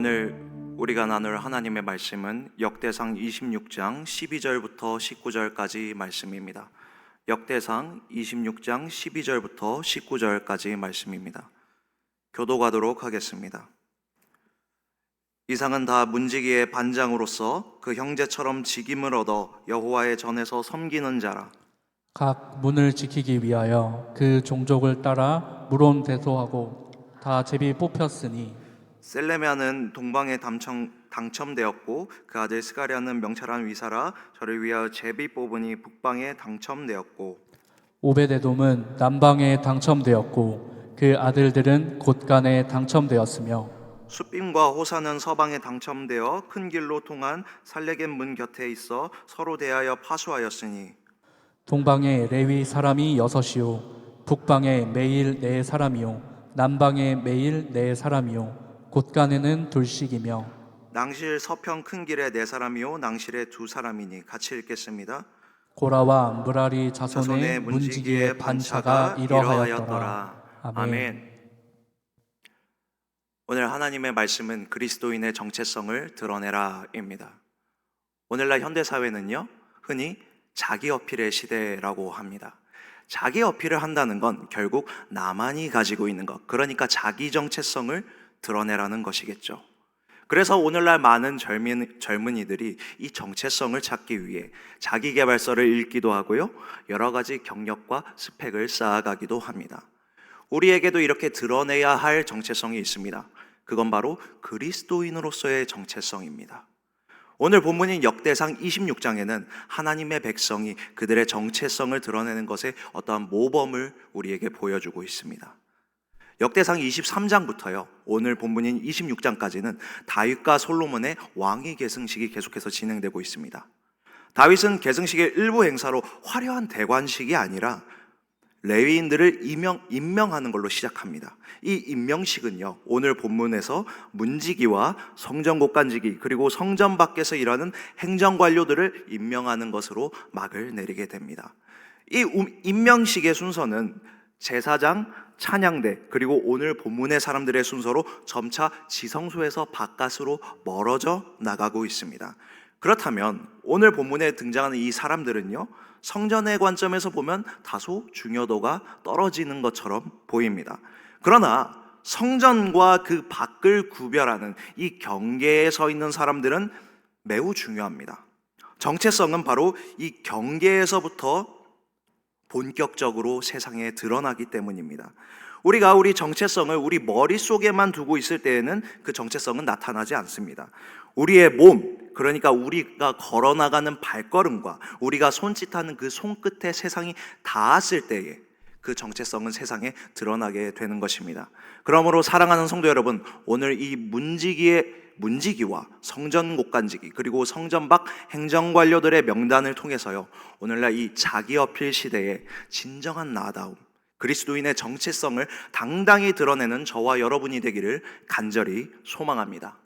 오늘 우리가 나눌 하나님의 말씀은 역대상 26장 12절부터 19절까지 말씀입니다. 역대상 26장 12절부터 19절까지 말씀입니다. 교독하도록 하겠습니다. 이상은 다 문지기의 반장으로서 그 형제처럼 직임을 얻어 여호와의 전에서 섬기는 자라. 각 문을 지키기 위하여 그 종족을 따라 물온대소하고 다 제비 뽑혔으니 셀레미아는 동방에 당첨되었고 그 아들 스가랴는 명철한 위사라. 저를 위하여 제비 뽑으니 북방에 당첨되었고 오베데돔은 남방에 당첨되었고 그 아들들은 곳간에 당첨되었으며 숫빔과 호사는 서방에 당첨되어 큰 길로 통한 살레겐 문 곁에 있어 서로 대하여 파수하였으니 동방에 레위 사람이 6이요 북방에 매일 4사람이요 남방에 매일 4사람이요 곳간에는 둘씩이며 낭실 서편 큰 길에 4사람이요 낭실에 2사람이니. 같이 읽겠습니다. 고라와 무라리 자손의 문지기의 반차가 이러하였더라. 아멘. 오늘 하나님의 말씀은 그리스도인의 정체성을 드러내라입니다. 오늘날 현대사회는요, 흔히 자기 어필의 시대라고 합니다. 자기 어필을 한다는 건 결국 나만이 가지고 있는 것, 그러니까 자기 정체성을 드러내라는 것이겠죠. 그래서 오늘날 많은 젊은이들이 이 정체성을 찾기 위해 자기계발서를 읽기도 하고요, 여러 가지 경력과 스펙을 쌓아가기도 합니다. 우리에게도 이렇게 드러내야 할 정체성이 있습니다. 그건 바로 그리스도인으로서의 정체성입니다. 오늘 본문인 역대상 26장에는 하나님의 백성이 그들의 정체성을 드러내는 것에 어떠한 모범을 우리에게 보여주고 있습니다. 역대상 23장부터요, 오늘 본문인 26장까지는 다윗과 솔로몬의 왕위 계승식이 계속해서 진행되고 있습니다. 다윗은 계승식의 일부 행사로 화려한 대관식이 아니라 레위인들을 임명하는 걸로 시작합니다. 이 임명식은요, 오늘 본문에서 문지기와 성전곡간지기 그리고 성전 밖에서 일하는 행정관료들을 임명하는 것으로 막을 내리게 됩니다. 이 임명식의 순서는 제사장, 찬양대 그리고 오늘 본문의 사람들의 순서로 점차 지성소에서 바깥으로 멀어져 나가고 있습니다. 그렇다면 오늘 본문에 등장하는 이 사람들은요, 성전의 관점에서 보면 다소 중요도가 떨어지는 것처럼 보입니다. 그러나 성전과 그 밖을 구별하는 이 경계에 서 있는 사람들은 매우 중요합니다. 정체성은 바로 이 경계에서부터 본격적으로 세상에 드러나기 때문입니다. 우리가 우리 정체성을 우리 머릿속에만 두고 있을 때에는 그 정체성은 나타나지 않습니다. 우리의 몸, 그러니까 우리가 걸어나가는 발걸음과 우리가 손짓하는 그 손끝에 세상이 닿았을 때에 그 정체성은 세상에 드러나게 되는 것입니다. 그러므로 사랑하는 성도 여러분, 오늘 이 문지기와 성전곡간지기 그리고 성전 밖 행정관료들의 명단을 통해서요, 오늘날 이 자기 어필 시대에 진정한 나다움, 그리스도인의 정체성을 당당히 드러내는 저와 여러분이 되기를 간절히 소망합니다.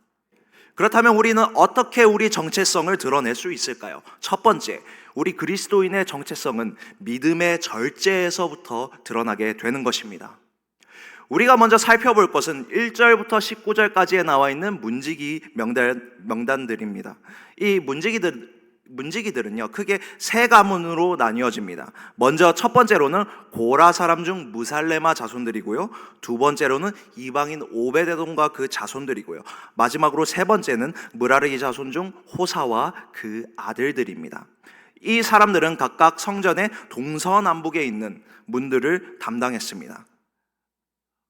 그렇다면 우리는 어떻게 우리 정체성을 드러낼 수 있을까요? 첫 번째, 우리 그리스도인의 정체성은 믿음의 절제에서부터 드러나게 되는 것입니다. 우리가 먼저 살펴볼 것은 1절부터 19절까지에 나와 있는 문지기 명단들입니다. 이 문지기들은요, 크게 세 가문으로 나뉘어집니다. 먼저 첫 번째로는 고라 사람 중 무살레마 자손들이고요, 두 번째로는 이방인 오베데돔과 그 자손들이고요, 마지막으로 세 번째는 무라리 자손 중 호사와 그 아들들입니다. 이 사람들은 각각 성전의 동서남북에 있는 문들을 담당했습니다.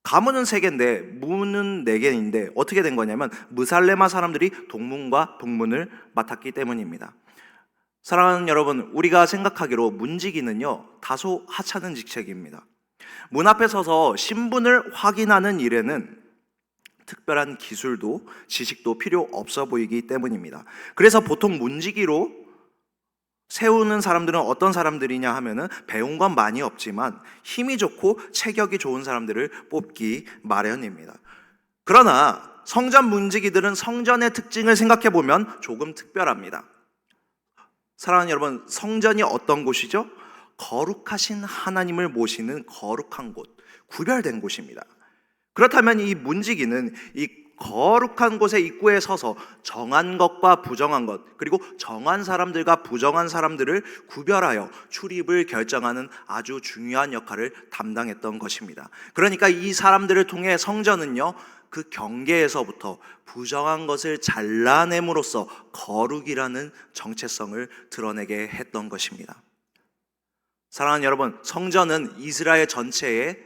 가문은 3개인데 문은 4개인데 어떻게 된 거냐면 무살레마 사람들이 동문과 북문을 맡았기 때문입니다. 사랑하는 여러분, 우리가 생각하기로 문지기는요, 다소 하찮은 직책입니다. 문 앞에 서서 신분을 확인하는 일에는 특별한 기술도 지식도 필요 없어 보이기 때문입니다. 그래서 보통 문지기로 세우는 사람들은 어떤 사람들이냐 하면은 배운 건 많이 없지만 힘이 좋고 체격이 좋은 사람들을 뽑기 마련입니다. 그러나 성전 문지기들은 성전의 특징을 생각해 보면 조금 특별합니다. 사랑하는 여러분, 성전이 어떤 곳이죠? 거룩하신 하나님을 모시는 거룩한 곳, 구별된 곳입니다. 그렇다면 이 문지기는 이 거룩한 곳의 입구에 서서 정한 것과 부정한 것, 그리고 정한 사람들과 부정한 사람들을 구별하여 출입을 결정하는 아주 중요한 역할을 담당했던 것입니다. 그러니까 이 사람들을 통해 성전은요, 그 경계에서부터 부정한 것을 잘라냄으로써 거룩이라는 정체성을 드러내게 했던 것입니다. 사랑하는 여러분, 성전은 이스라엘 전체의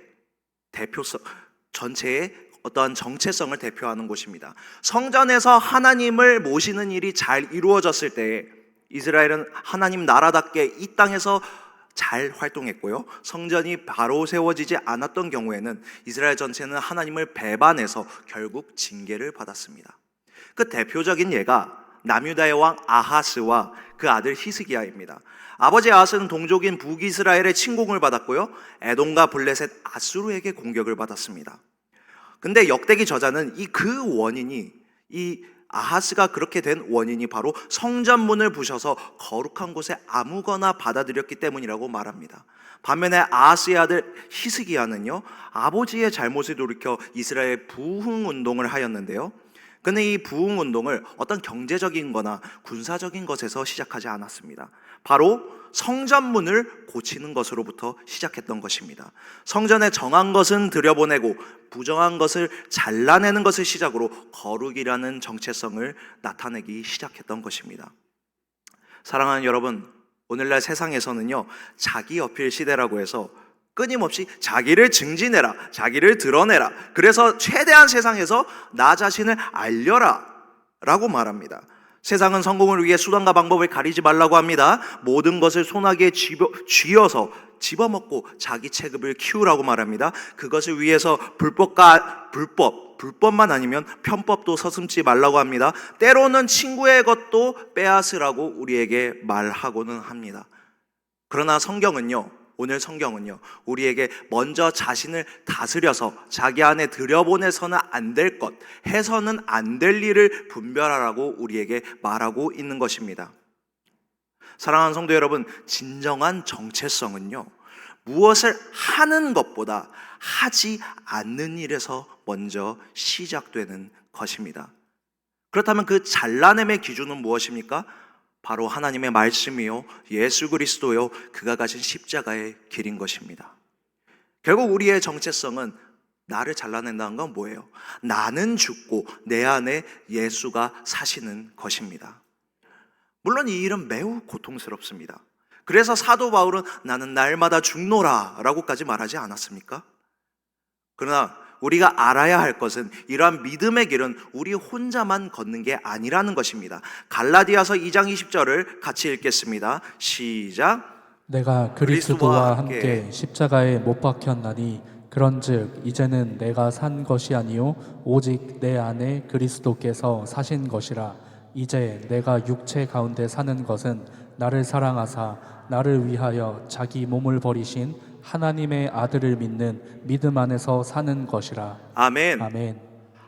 어떠한 정체성을 대표하는 곳입니다. 성전에서 하나님을 모시는 일이 잘 이루어졌을 때에 이스라엘은 하나님 나라답게 이 땅에서 잘 활동했고요. 성전이 바로 세워지지 않았던 경우에는 이스라엘 전체는 하나님을 배반해서 결국 징계를 받았습니다. 그 대표적인 예가 남유다의 왕 아하스와 그 아들 히스기야입니다. 아버지 아하스는 동족인 북이스라엘의 침공을 받았고요, 에돔과 블레셋 아수르에게 공격을 받았습니다. 근데 역대기 저자는 그 원인이, 이 아하스가 그렇게 된 원인이 바로 성전문을 부셔서 거룩한 곳에 아무거나 받아들였기 때문이라고 말합니다. 반면에 아하스의 아들 히스기야는요, 아버지의 잘못을 돌이켜 이스라엘 부흥운동을 하였는데요, 그는 이 부흥운동을 어떤 경제적인 거나 군사적인 것에서 시작하지 않았습니다. 바로 성전문을 고치는 것으로부터 시작했던 것입니다. 성전에 정한 것은 들여보내고 부정한 것을 잘라내는 것을 시작으로 거룩이라는 정체성을 나타내기 시작했던 것입니다. 사랑하는 여러분, 오늘날 세상에서는요, 자기 어필 시대라고 해서 끊임없이 자기를 증진해라, 자기를 드러내라, 그래서 최대한 세상에서 나 자신을 알려라 라고 말합니다. 세상은 성공을 위해 수단과 방법을 가리지 말라고 합니다. 모든 것을 손아귀에 쥐어서 집어먹고 자기 체급을 키우라고 말합니다. 그것을 위해서 불법만 아니면 편법도 서슴지 말라고 합니다. 때로는 친구의 것도 빼앗으라고 우리에게 말하고는 합니다. 그러나 오늘 성경은요, 우리에게 먼저 자신을 다스려서 자기 안에 들여보내서는 안 될 것, 해서는 안 될 일을 분별하라고 우리에게 말하고 있는 것입니다. 사랑하는 성도 여러분, 진정한 정체성은요, 무엇을 하는 것보다 하지 않는 일에서 먼저 시작되는 것입니다. 그렇다면 그 잘라냄의 기준은 무엇입니까? 바로 하나님의 말씀이요, 예수 그리스도요, 그가 가신 십자가의 길인 것입니다. 결국 우리의 정체성은, 나를 잘라낸다는 건 뭐예요? 나는 죽고 내 안에 예수가 사시는 것입니다. 물론 이 일은 매우 고통스럽습니다. 그래서 사도 바울은 나는 날마다 죽노라 라고까지 말하지 않았습니까? 그러나 우리가 알아야 할 것은 이러한 믿음의 길은 우리 혼자만 걷는 게 아니라는 것입니다. 갈라디아서 2장 20절을 같이 읽겠습니다. 시작. 내가 그리스도와 함께 십자가에 못 박혔나니 그런즉 이제는 내가 산 것이 아니요 오직 내 안에 그리스도께서 사신 것이라. 이제 내가 육체 가운데 사는 것은 나를 사랑하사 나를 위하여 자기 몸을 버리신 하나님의 아들을 믿는 믿음 안에서 사는 것이라. 아멘. 아멘.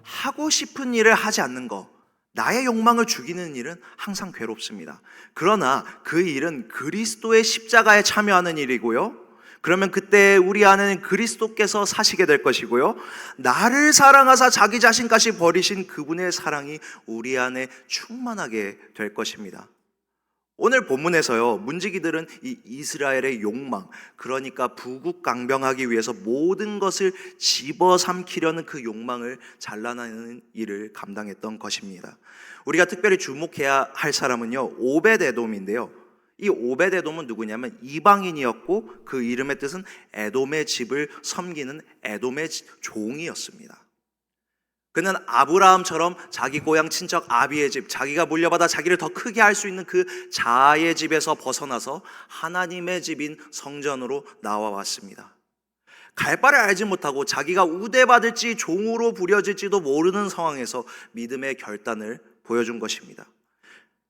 하고 싶은 일을 하지 않는 것, 나의 욕망을 죽이는 일은 항상 괴롭습니다. 그러나 그 일은 그리스도의 십자가에 참여하는 일이고요, 그러면 그때 우리 안에는 그리스도께서 사시게 될 것이고요, 나를 사랑하사 자기 자신까지 버리신 그분의 사랑이 우리 안에 충만하게 될 것입니다. 오늘 본문에서요, 문지기들은 이 이스라엘의 욕망, 그러니까 부국강병하기 위해서 모든 것을 집어삼키려는 그 욕망을 잘라내는 일을 감당했던 것입니다. 우리가 특별히 주목해야 할 사람은요, 오벳에돔인데요, 이 오벳에돔은 누구냐면 이방인이었고 그 이름의 뜻은 에돔의 집을 섬기는 에돔의 종이었습니다. 그는 아브라함처럼 자기 고향 친척 아비의 집, 자기가 물려받아 자기를 더 크게 할 수 있는 그 자아의 집에서 벗어나서 하나님의 집인 성전으로 나와왔습니다. 갈 바를 알지 못하고 자기가 우대받을지 종으로 부려질지도 모르는 상황에서 믿음의 결단을 보여준 것입니다.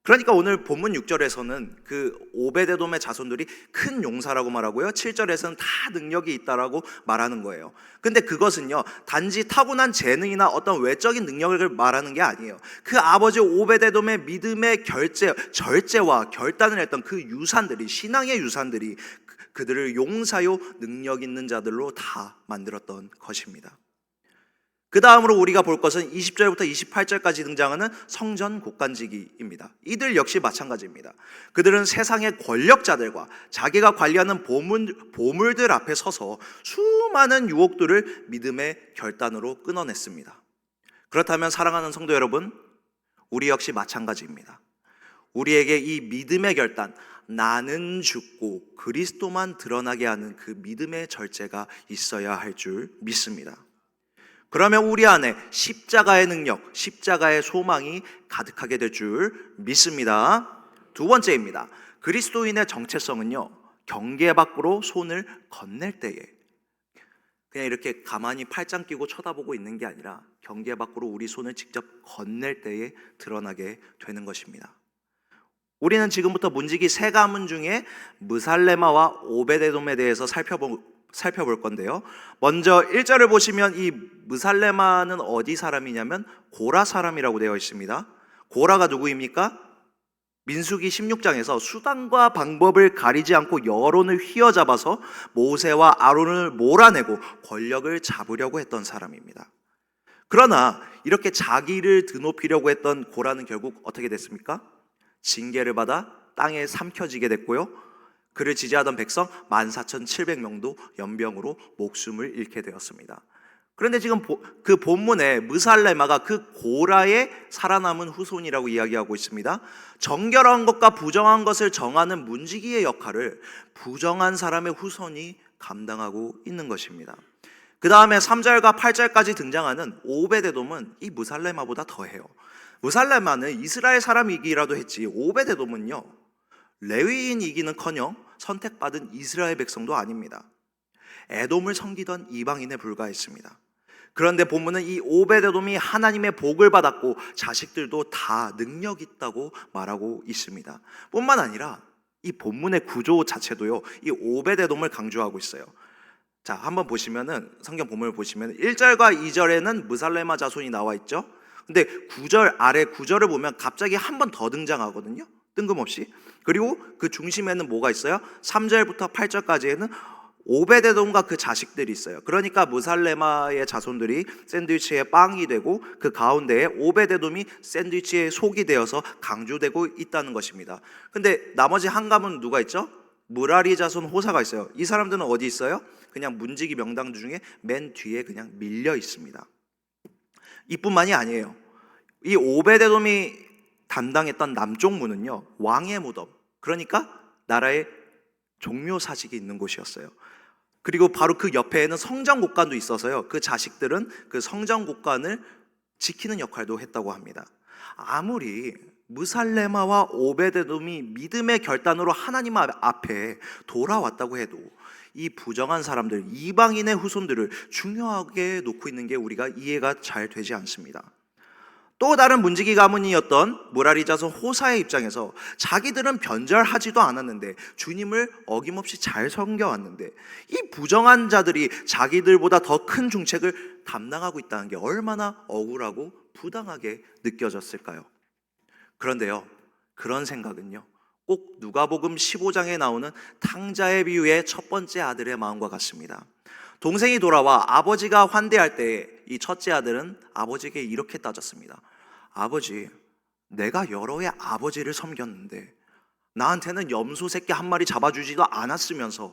그러니까 오늘 본문 6절에서는 그 오벳에돔의 자손들이 큰 용사라고 말하고요, 7절에서는 다 능력이 있다라고 말하는 거예요. 근데 그것은요, 단지 타고난 재능이나 어떤 외적인 능력을 말하는 게 아니에요. 그 아버지 오벳에돔의 믿음의 절제와 결단을 했던 그 유산들이, 신앙의 유산들이 그들을 용사요 능력 있는 자들로 다 만들었던 것입니다. 그 다음으로 우리가 볼 것은 20절부터 28절까지 등장하는 성전 곡간지기입니다. 이들 역시 마찬가지입니다. 그들은 세상의 권력자들과 자기가 관리하는 보물들 앞에 서서 수많은 유혹들을 믿음의 결단으로 끊어냈습니다. 그렇다면 사랑하는 성도 여러분, 우리 역시 마찬가지입니다. 우리에게 이 믿음의 결단, 나는 죽고 그리스도만 드러나게 하는 그 믿음의 절제가 있어야 할 줄 믿습니다. 그러면 우리 안에 십자가의 능력, 십자가의 소망이 가득하게 될 줄 믿습니다. 두 번째입니다. 그리스도인의 정체성은요, 경계 밖으로 손을 건넬 때에, 그냥 이렇게 가만히 팔짱 끼고 쳐다보고 있는 게 아니라 경계 밖으로 우리 손을 직접 건넬 때에 드러나게 되는 것입니다. 우리는 지금부터 문지기 세 가문 중에 무살레마와 오베데돔에 대해서 살펴볼 건데요. 먼저 1절을 보시면 이 무살레마는 어디 사람이냐면 고라 사람이라고 되어 있습니다. 고라가 누구입니까? 민수기 16장에서 수단과 방법을 가리지 않고 여론을 휘어잡아서 모세와 아론을 몰아내고 권력을 잡으려고 했던 사람입니다. 그러나 이렇게 자기를 드높이려고 했던 고라는 결국 어떻게 됐습니까? 징계를 받아 땅에 삼켜지게 됐고요. 그를 지지하던 백성 14,700명도 연병으로 목숨을 잃게 되었습니다. 그런데 지금 그 본문에 무살레마가 그 고라의 살아남은 후손이라고 이야기하고 있습니다. 정결한 것과 부정한 것을 정하는 문지기의 역할을 부정한 사람의 후손이 감당하고 있는 것입니다. 그 다음에 3절과 8절까지 등장하는 오베데돔은 이 무살레마보다 더해요. 무살레마는 이스라엘 사람이기라도 했지 오베데돔은요, 레위인이기는커녕 선택받은 이스라엘 백성도 아닙니다. 에돔을 섬기던 이방인에 불과했습니다. 그런데 본문은 이 오베데돔이 하나님의 복을 받았고 자식들도 다 능력 있다고 말하고 있습니다. 뿐만 아니라 이 본문의 구조 자체도요, 이 오베데돔을 강조하고 있어요. 자, 한번 보시면은 성경 본문을 보시면 1절과 2절에는 무살레마 자손이 나와 있죠. 근데 9절 아래 9절을 보면 갑자기 한 번 더 등장하거든요. 뜬금없이. 그리고 그 중심에는 뭐가 있어요? 3절부터 8절까지에는 오베데돔과 그 자식들이 있어요. 그러니까 무살레마의 자손들이 샌드위치의 빵이 되고 그 가운데에 오베데돔이 샌드위치의 속이 되어서 강조되고 있다는 것입니다. 근데 나머지 한 가문은 누가 있죠? 무라리 자손 호사가 있어요. 이 사람들은 어디 있어요? 그냥 문지기 명당 중에 맨 뒤에 그냥 밀려 있습니다. 이뿐만이 아니에요. 이 오베데돔이 담당했던 남쪽 문은요, 왕의 무덤, 그러니까 나라의 종묘 사직이 있는 곳이었어요. 그리고 바로 그 옆에는 성전 곡간도 있어서요, 그 자식들은 그 성전 곡간을 지키는 역할도 했다고 합니다. 아무리 무살레마와 오베데돔이 믿음의 결단으로 하나님 앞에 돌아왔다고 해도 이 부정한 사람들, 이방인의 후손들을 중요하게 놓고 있는 게 우리가 이해가 잘 되지 않습니다. 또 다른 문지기 가문이었던 무라리 자손 호사의 입장에서 자기들은 변절하지도 않았는데 주님을 어김없이 잘 섬겨왔는데 이 부정한 자들이 자기들보다 더 큰 중책을 담당하고 있다는 게 얼마나 억울하고 부당하게 느껴졌을까요? 그런데요, 그런 생각은요, 꼭 누가복음 15장에 나오는 탕자의 비유의 첫 번째 아들의 마음과 같습니다. 동생이 돌아와 아버지가 환대할 때 이 첫째 아들은 아버지에게 이렇게 따졌습니다. 아버지, 내가 여러 해 아버지를 섬겼는데 나한테는 염소 새끼 한 마리 잡아주지도 않았으면서,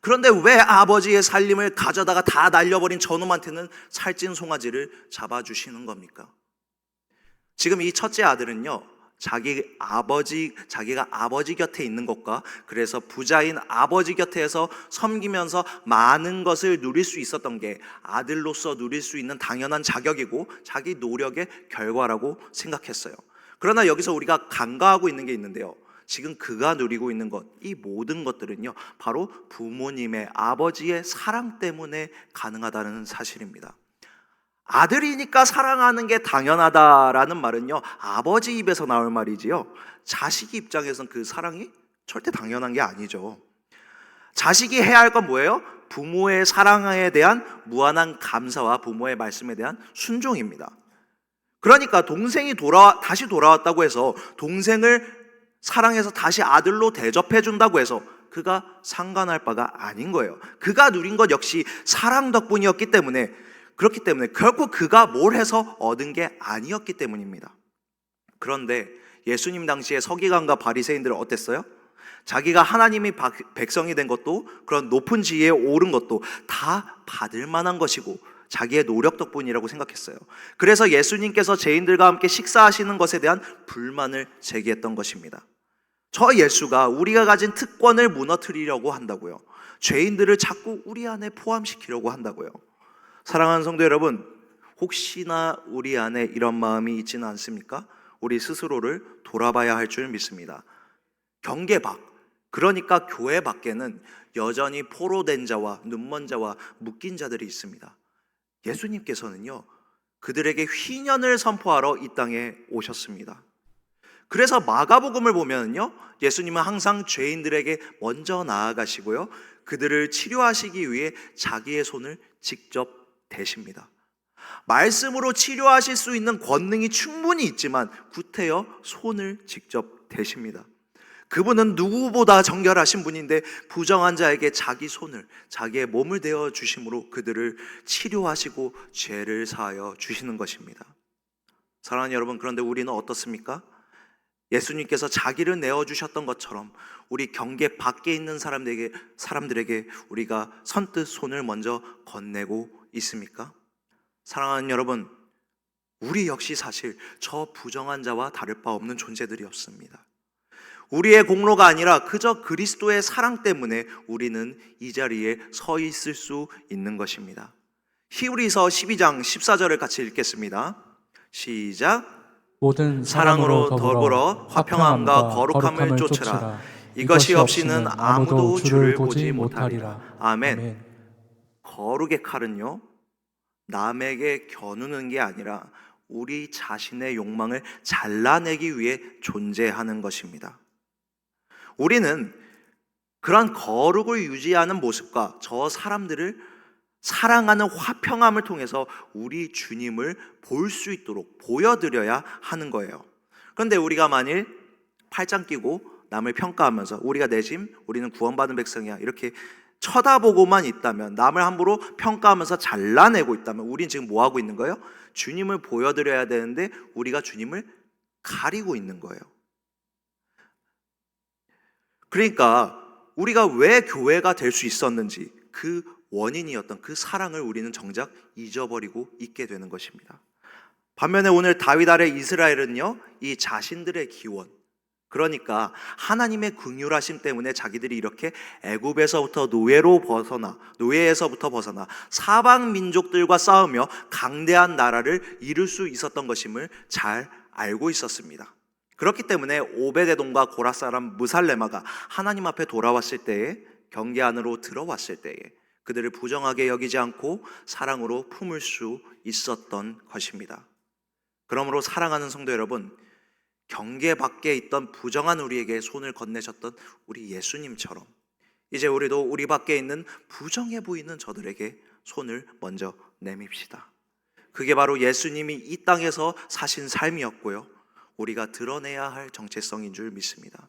그런데 왜 아버지의 살림을 가져다가 다 날려버린 저놈한테는 살찐 송아지를 잡아주시는 겁니까? 지금 이 첫째 아들은요, 자기가 아버지 곁에 있는 것과 그래서 부자인 아버지 곁에서 섬기면서 많은 것을 누릴 수 있었던 게 아들로서 누릴 수 있는 당연한 자격이고 자기 노력의 결과라고 생각했어요. 그러나 여기서 우리가 간과하고 있는 게 있는데요, 지금 그가 누리고 있는 것, 이 모든 것들은요, 바로 부모님의, 아버지의 사랑 때문에 가능하다는 사실입니다. 아들이니까 사랑하는 게 당연하다라는 말은요, 아버지 입에서 나올 말이지요, 자식 입장에서는 그 사랑이 절대 당연한 게 아니죠. 자식이 해야 할 건 뭐예요? 부모의 사랑에 대한 무한한 감사와 부모의 말씀에 대한 순종입니다. 그러니까 동생이 다시 돌아왔다고 해서 동생을 사랑해서 다시 아들로 대접해 준다고 해서 그가 상관할 바가 아닌 거예요. 그가 누린 것 역시 사랑 덕분이었기 때문에 그렇기 때문에 결코 그가 뭘 해서 얻은 게 아니었기 때문입니다. 그런데 예수님 당시에 서기관과 바리새인들은 어땠어요? 자기가 하나님이 백성이 된 것도, 그런 높은 지위에 오른 것도 다 받을 만한 것이고 자기의 노력 덕분이라고 생각했어요. 그래서 예수님께서 죄인들과 함께 식사하시는 것에 대한 불만을 제기했던 것입니다. 저 예수가 우리가 가진 특권을 무너뜨리려고 한다고요. 죄인들을 자꾸 우리 안에 포함시키려고 한다고요. 사랑하는 성도 여러분, 혹시나 우리 안에 이런 마음이 있지는 않습니까? 우리 스스로를 돌아봐야 할 줄 믿습니다. 경계 밖, 그러니까 교회 밖에는 여전히 포로된 자와 눈먼 자와 묶인 자들이 있습니다. 예수님께서는요, 그들에게 휘년을 선포하러 이 땅에 오셨습니다. 그래서 마가복음을 보면요, 예수님은 항상 죄인들에게 먼저 나아가시고요, 그들을 치료하시기 위해 자기의 손을 직접 대십니다. 말씀으로 치료하실 수 있는 권능이 충분히 있지만 구태여 손을 직접 대십니다. 그분은 누구보다 정결하신 분인데 부정한 자에게 자기 손을, 자기의 몸을 대어 주심으로 그들을 치료하시고 죄를 사하여 주시는 것입니다. 사랑하는 여러분, 그런데 우리는 어떻습니까? 예수님께서 자기를 내어주셨던 것처럼 우리 경계 밖에 있는 사람들에게 우리가 선뜻 손을 먼저 건네고 있습니까? 사랑하는 여러분, 우리 역시 사실 저 부정한 자와 다를 바 없는 존재들이었습니다. 우리의 공로가 아니라 그저 그리스도의 사랑 때문에 우리는 이 자리에 서 있을 수 있는 것입니다. 히브리서 12장 14절을 같이 읽겠습니다. 시작. 모든 사랑으로 더불어 화평함과 거룩함을 쫓으라. 이것이 없이는 아무도 주를 보지 못하리라. 아멘. 거룩의 칼은요, 남에게 겨누는 게 아니라 우리 자신의 욕망을 잘라내기 위해 존재하는 것입니다. 우리는 그런 거룩을 유지하는 모습과 저 사람들을 사랑하는 화평함을 통해서 우리 주님을 볼 수 있도록 보여드려야 하는 거예요. 그런데 우리가 만일 팔짱 끼고 남을 평가하면서 우리가 내 짐, 우리는 구원받은 백성이야, 이렇게 쳐다보고만 있다면, 남을 함부로 평가하면서 잘라내고 있다면 우린 지금 뭐 하고 있는 거예요? 주님을 보여드려야 되는데 우리가 주님을 가리고 있는 거예요. 그러니까 우리가 왜 교회가 될 수 있었는지, 그 원인이었던 그 사랑을 우리는 정작 잊어버리고 있게 되는 것입니다. 반면에 오늘 다윗 아래 이스라엘은요, 이 자신들의 기원, 그러니까 하나님의 긍휼하심 때문에 자기들이 이렇게 애굽에서부터 노예에서부터 벗어나 사방 민족들과 싸우며 강대한 나라를 이룰 수 있었던 것임을 잘 알고 있었습니다. 그렇기 때문에 오베데돔과 고라 사람 무살레마가 하나님 앞에 돌아왔을 때에, 경계 안으로 들어왔을 때에 그들을 부정하게 여기지 않고 사랑으로 품을 수 있었던 것입니다. 그러므로 사랑하는 성도 여러분, 경계 밖에 있던 부정한 우리에게 손을 건네셨던 우리 예수님처럼 이제 우리도 우리 밖에 있는 부정해 보이는 저들에게 손을 먼저 내밉시다. 그게 바로 예수님이 이 땅에서 사신 삶이었고요, 우리가 드러내야 할 정체성인 줄 믿습니다.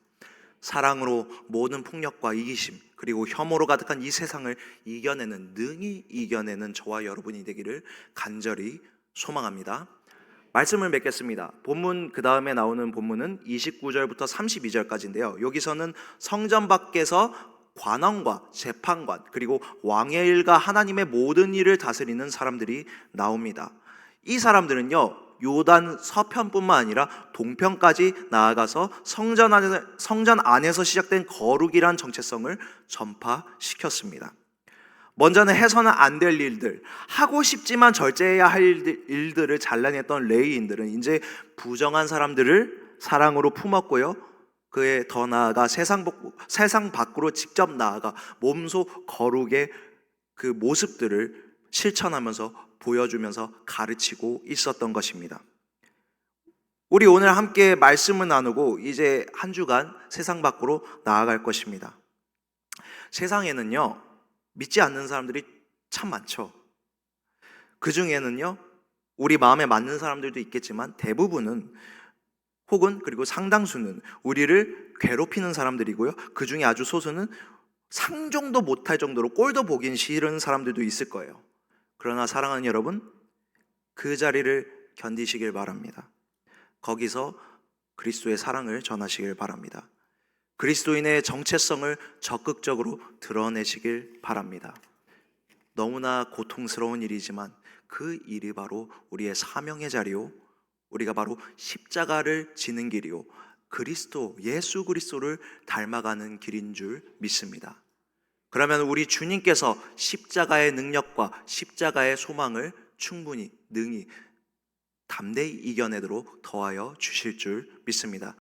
사랑으로 모든 폭력과 이기심, 그리고 혐오로 가득한 이 세상을 능히 이겨내는 저와 여러분이 되기를 간절히 소망합니다. 말씀을 맺겠습니다. 본문, 그 다음에 나오는 본문은 29절부터 32절까지인데요. 여기서는 성전 밖에서 관원과 재판관, 그리고 왕의 일과 하나님의 모든 일을 다스리는 사람들이 나옵니다. 이 사람들은요, 요단 서편뿐만 아니라 동편까지 나아가서 성전 안에서 시작된 거룩이란 정체성을 전파시켰습니다. 먼저는 해서는 안 될 일들, 하고 싶지만 절제해야 할 일들을 잘라냈던 레위인들은 이제 부정한 사람들을 사랑으로 품었고요, 그에 더 나아가 세상 밖으로 직접 나아가 몸소 거룩의 그 모습들을 실천하면서 보여주면서 가르치고 있었던 것입니다. 우리 오늘 함께 말씀을 나누고 이제 한 주간 세상 밖으로 나아갈 것입니다. 세상에는요, 믿지 않는 사람들이 참 많죠. 그 중에는요, 우리 마음에 맞는 사람들도 있겠지만 대부분은, 혹은 그리고 상당수는 우리를 괴롭히는 사람들이고요, 그 중에 아주 소수는 상종도 못할 정도로 꼴도 보긴 싫은 사람들도 있을 거예요. 그러나 사랑하는 여러분, 그 자리를 견디시길 바랍니다. 거기서 그리스도의 사랑을 전하시길 바랍니다. 그리스도인의 정체성을 적극적으로 드러내시길 바랍니다. 너무나 고통스러운 일이지만 그 일이 바로 우리의 사명의 자리요, 우리가 바로 십자가를 지는 길이요, 그리스도, 예수 그리스도를 닮아가는 길인 줄 믿습니다. 그러면 우리 주님께서 십자가의 능력과 십자가의 소망을 충분히 능히 담대히 이겨내도록 더하여 주실 줄 믿습니다.